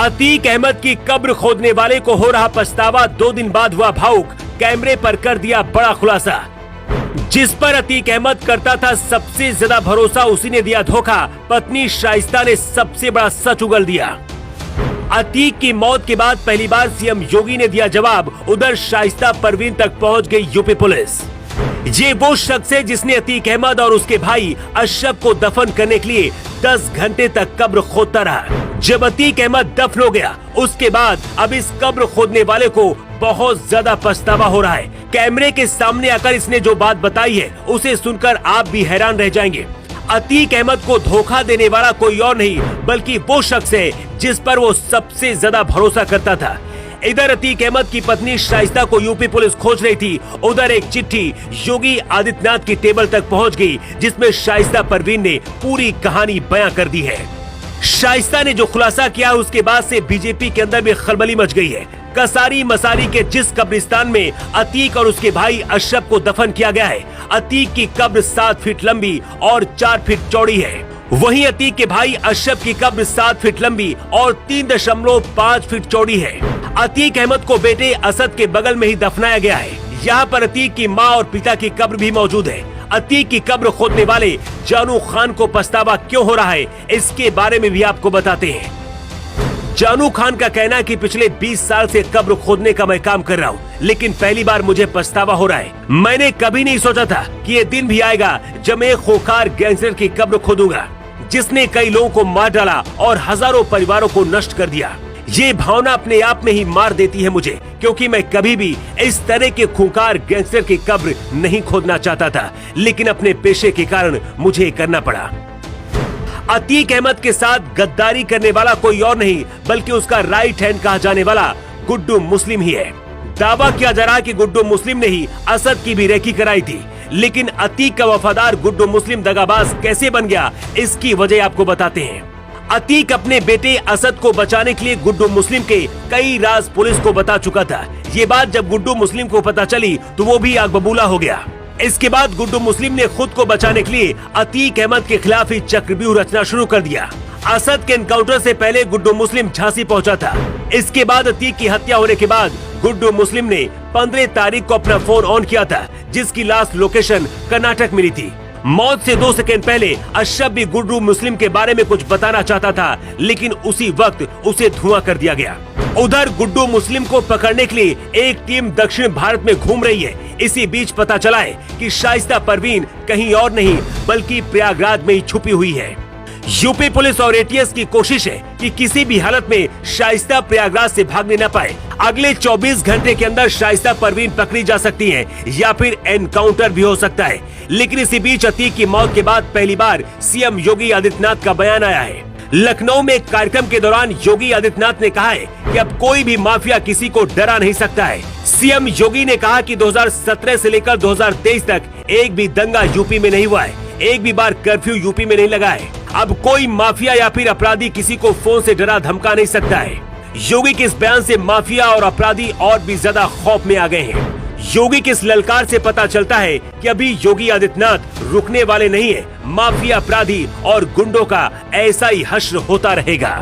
अतीक अहमद की कब्र खोदने वाले को हो रहा पछतावा, 2 दिन बाद हुआ भावुक, कैमरे पर कर दिया बड़ा खुलासा। जिस पर अतीक अहमद करता था सबसे ज्यादा भरोसा, उसी ने दिया धोखा। पत्नी शाइस्ता ने सबसे बड़ा सच उगल दिया। अतीक की मौत के बाद पहली बार सीएम योगी ने दिया जवाब। उधर शाइस्ता परवीन तक पहुंच गई यूपी पुलिस। ये वो शख्स है जिसने अतीक अहमद और उसके भाई अशरफ को दफन करने के लिए 10 घंटे तक कब्र खोदता रहा। जब अतीक अहमद दफन हो गया, उसके बाद अब इस कब्र खोदने वाले को बहुत ज्यादा पछतावा हो रहा है। कैमरे के सामने आकर इसने जो बात बताई है, उसे सुनकर आप भी हैरान रह जाएंगे। अतीक अहमद को धोखा देने वाला कोई और नहीं बल्कि वो शख्स है जिस पर वो सबसे ज्यादा भरोसा करता था। इधर अतीक अहमद की पत्नी शाइस्ता को यूपी पुलिस खोज रही थी। उधर एक चिट्ठी योगी आदित्यनाथ की टेबल तक पहुंच गई, जिसमें शाइस्ता परवीन ने पूरी कहानी बयां कर दी है। शाइस्ता ने जो खुलासा किया, उसके बाद से बीजेपी के अंदर भी खलबली मच गई है। कसारी मसारी के जिस कब्रिस्तान में अतीक और उसके भाई अशरफ को दफन किया गया है, अतीक की कब्र 7 फीट लंबी और 4 फीट चौड़ी है। वहीं अतीक के भाई अशरफ की कब्र 7 फीट लंबी और 3.5 फीट चौड़ी है। अतीक अहमद को बेटे असद के बगल में ही दफनाया गया है। यहाँ पर अतीक की माँ और पिता की कब्र भी मौजूद है। अतीक की कब्र खोदने वाले जानू खान को पछतावा क्यों हो रहा है, इसके बारे में भी आपको बताते हैं। जानू खान का कहना है कि पिछले 20 साल से कब्र खोदने का मैं काम कर रहा हूँ, लेकिन पहली बार मुझे पछतावा हो रहा है। मैंने कभी नहीं सोचा था कि ये दिन भी आएगा जब मैं खूंखार गैंगस्टर की कब्र खोदूंगा, जिसने कई लोगों को मार डाला और हजारों परिवारों को नष्ट कर दिया। ये भावना अपने आप में ही मार देती है मुझे, क्योंकि मैं कभी भी इस तरह के खूंखार गैंगस्टर की कब्र नहीं खोदना चाहता था, लेकिन अपने पेशे के कारण मुझे करना पड़ा। अतीक अहमद के साथ गद्दारी करने वाला कोई और नहीं बल्कि उसका राइट हैंड कहा जाने वाला गुड्डू मुस्लिम ही है। दावा किया जा रहा है कि गुड्डू मुस्लिम ने ही असद की भी रेकी कराई थी, लेकिन अतीक का वफादार गुड्डू मुस्लिम दगाबाज कैसे बन गया, इसकी वजह आपको बताते हैं। अतीक अपने बेटे असद को बचाने के लिए गुड्डू मुस्लिम के कई राज पुलिस को बता चुका था। ये बात जब गुड्डू मुस्लिम को पता चली तो वो भी आग बबूला हो गया। इसके बाद गुड्डू मुस्लिम ने खुद को बचाने के लिए अतीक अहमद के खिलाफ ही चक्रव्यूह रचना शुरू कर दिया। असद के एनकाउंटर से पहले गुड्डू मुस्लिम झांसी पहुंचा था। इसके बाद अतीक की हत्या होने के बाद गुड्डू मुस्लिम ने 15 तारीख को अपना फोन ऑन किया था, जिसकी लास्ट लोकेशन कर्नाटक मिली थी। मौत से 2 सेकंड पहले अशरफ भी गुड्डू मुस्लिम के बारे में कुछ बताना चाहता था, लेकिन उसी वक्त उसे धुआं कर दिया गया। उधर गुड्डू मुस्लिम को पकड़ने के लिए एक टीम दक्षिण भारत में घूम रही है। इसी बीच पता चला है कि शाइस्ता परवीन कहीं और नहीं बल्कि प्रयागराज में ही छुपी हुई है। यूपी पुलिस और एटीएस की कोशिश है कि किसी भी हालत में शाइस्ता प्रयागराज से भागने न पाए। अगले 24 घंटे के अंदर शाइस्ता परवीन पकड़ी जा सकती है या फिर एनकाउंटर भी हो सकता है। लेकिन इसी बीच अतीक की मौत के बाद पहली बार सीएम योगी आदित्यनाथ का बयान आया है। लखनऊ में एक कार्यक्रम के दौरान योगी आदित्यनाथ ने कहा है कि अब कोई भी माफिया किसी को डरा नहीं सकता है। सीएम योगी ने कहा कि 2017 से लेकर 2023 तक एक भी दंगा यूपी में नहीं हुआ है, एक भी बार कर्फ्यू यूपी में नहीं लगा है। अब कोई माफिया या फिर अपराधी किसी को फोन से डरा धमका नहीं सकता है। योगी के इस बयान से माफिया और अपराधी और भी ज्यादा खौफ में आ गए हैं। योगी के इस ललकार से पता चलता है कि अभी योगी आदित्यनाथ रुकने वाले नहीं है। माफिया, अपराधी और गुंडों का ऐसा ही हश्र होता रहेगा।